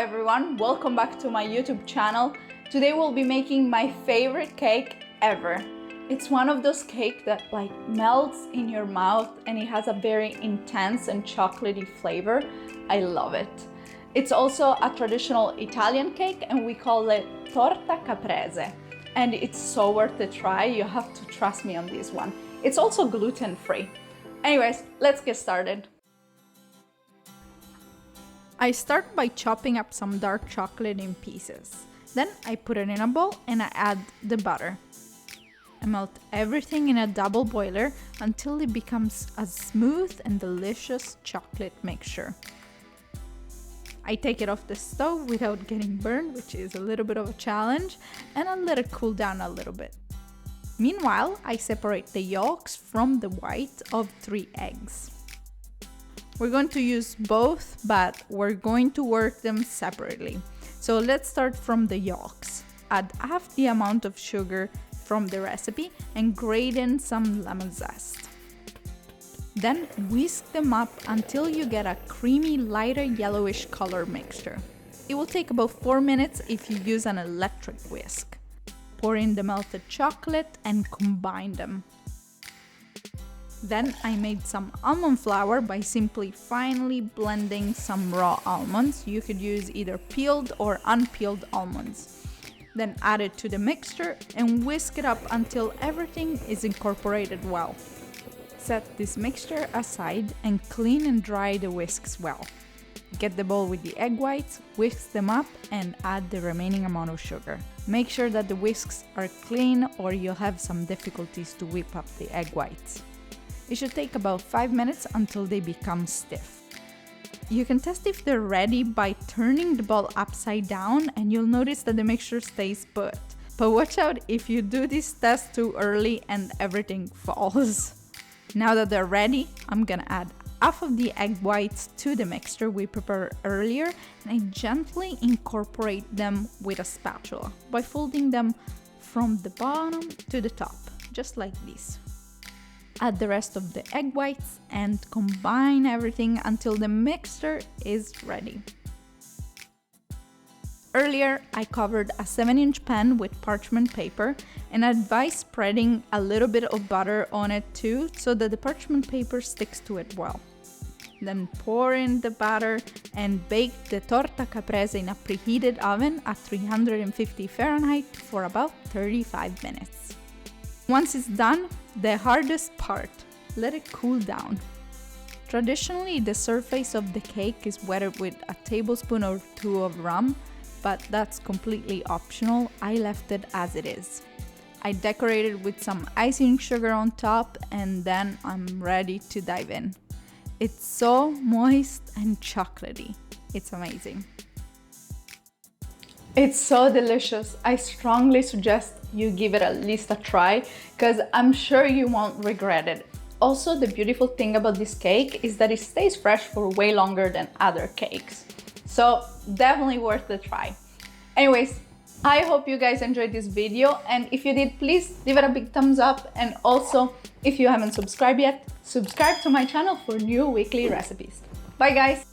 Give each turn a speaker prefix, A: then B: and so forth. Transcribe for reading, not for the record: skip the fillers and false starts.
A: everyone, welcome back to my YouTube channel. Today we'll be making my favorite cake ever. It's one of those cakes that melts in your mouth and it has a very intense and chocolatey flavor. I love it. It's also a traditional Italian cake and we call it Torta Caprese. And it's so worth a try, you have to trust me on this one. It's also gluten-free. Anyways, let's get started. I start by chopping up some dark chocolate in pieces. Then I put it in a bowl and I add the butter. I melt everything in a double boiler until it becomes a smooth and delicious chocolate mixture. I take it off the stove without getting burned, which is a little bit of a challenge, and I let it cool down a little bit. Meanwhile, I separate the yolks from the white of 3 eggs. We're going to use both, but we're going to work them separately. So let's start from the yolks. Add half the amount of sugar from the recipe and grate in some lemon zest. Then whisk them up until you get a creamy, lighter yellowish color mixture. It will take about 4 minutes if you use an electric whisk. Pour in the melted chocolate and combine them. Then I made some almond flour by simply finely blending some raw almonds. You could use either peeled or unpeeled almonds. Then add it to the mixture and whisk it up until everything is incorporated well. Set this mixture aside and clean and dry the whisks well. Get the bowl with the egg whites, whisk them up and add the remaining amount of sugar. Make sure that the whisks are clean or you'll have some difficulties to whip up the egg whites. It should take about 5 minutes until they become stiff. You can test if they're ready by turning the bowl upside down and you'll notice that the mixture stays put. But watch out if you do this test too early and everything falls. Now that they're ready, I'm gonna add half of the egg whites to the mixture we prepared earlier and I gently incorporate them with a spatula by folding them from the bottom to the top, just like this. Add the rest of the egg whites and combine everything until the mixture is ready. Earlier, I covered a 7-inch pan with parchment paper and advise spreading a little bit of butter on it too so that the parchment paper sticks to it well. Then pour in the batter and bake the torta caprese in a preheated oven at 350 Fahrenheit for about 35 minutes. Once it's done, the hardest part, let it cool down. Traditionally, the surface of the cake is wetted with a tablespoon or 2 of rum, but that's completely optional. I left it as it is. I decorated with some icing sugar on top and then I'm ready to dive in. It's so moist and chocolatey. It's amazing. It's so delicious. I strongly suggest you give it at least a try because I'm sure you won't regret it. Also, the beautiful thing about this cake is that it stays fresh for way longer than other cakes. So definitely worth the try. Anyways, I hope you guys enjoyed this video and if you did, please leave it a big thumbs up and also if you haven't subscribed yet, subscribe to my channel for new weekly recipes. Bye guys!